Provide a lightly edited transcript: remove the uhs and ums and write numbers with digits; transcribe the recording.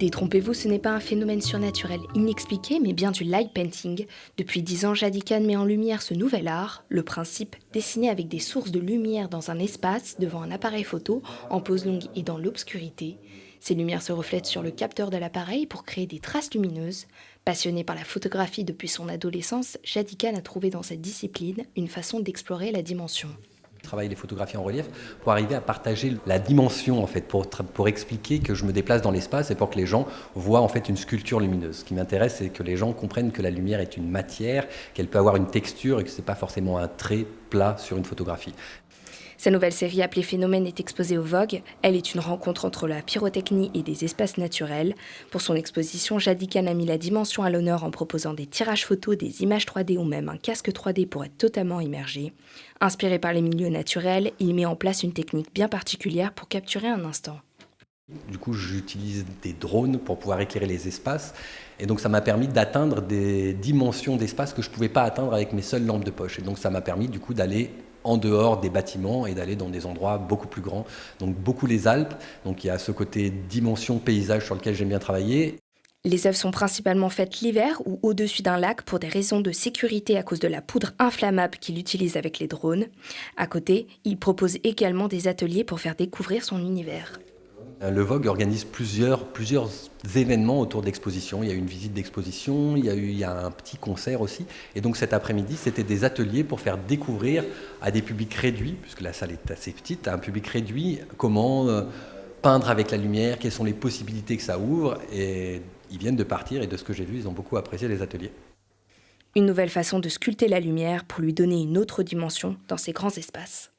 Détrompez-vous, ce n'est pas un phénomène surnaturel inexpliqué, mais bien du light painting. Depuis 10 ans, Jadikan met en lumière ce nouvel art. Le principe, dessiner avec des sources de lumière dans un espace, devant un appareil photo, en pose longue et dans l'obscurité. Ces lumières se reflètent sur le capteur de l'appareil pour créer des traces lumineuses. Passionné par la photographie depuis son adolescence, Jadikan a trouvé dans cette discipline une façon d'explorer la dimension. Travaille les photographies en relief pour arriver à partager la dimension en fait, pour expliquer que je me déplace dans l'espace et pour que les gens voient en fait une sculpture lumineuse. Ce qui m'intéresse, c'est que les gens comprennent que la lumière est une matière, qu'elle peut avoir une texture et que c'est pas forcément un trait plat sur une photographie. Sa nouvelle série appelée Phénomène est exposée au Vogue. Elle est une rencontre entre la pyrotechnie et des espaces naturels. Pour son exposition, Jadikan a mis la dimension à l'honneur en proposant des tirages photos, des images 3D ou même un casque 3D pour être totalement immergé. Inspiré par les milieux naturels, il met en place une technique bien particulière pour capturer un instant. Du coup, j'utilise des drones pour pouvoir éclairer les espaces. Et donc, ça m'a permis d'atteindre des dimensions d'espace que je ne pouvais pas atteindre avec mes seules lampes de poche. Et donc, ça m'a permis, du coup, d'aller en dehors des bâtiments et d'aller dans des endroits beaucoup plus grands. Donc, beaucoup les Alpes. Donc, il y a ce côté dimension paysage sur lequel j'aime bien travailler. Les œuvres sont principalement faites l'hiver ou au-dessus d'un lac pour des raisons de sécurité à cause de la poudre inflammable qu'il utilise avec les drones. À côté, il propose également des ateliers pour faire découvrir son univers. Le Vogue organise plusieurs événements autour de l'exposition. Il y a eu une visite d'exposition, il y a un petit concert aussi. Et donc cet après-midi, c'était des ateliers pour faire découvrir à des publics réduits, puisque la salle est assez petite, à un public réduit, comment peindre avec la lumière, quelles sont les possibilités que ça ouvre. Et ils viennent de partir et de ce que j'ai vu, ils ont beaucoup apprécié les ateliers. Une nouvelle façon de sculpter la lumière pour lui donner une autre dimension dans ces grands espaces.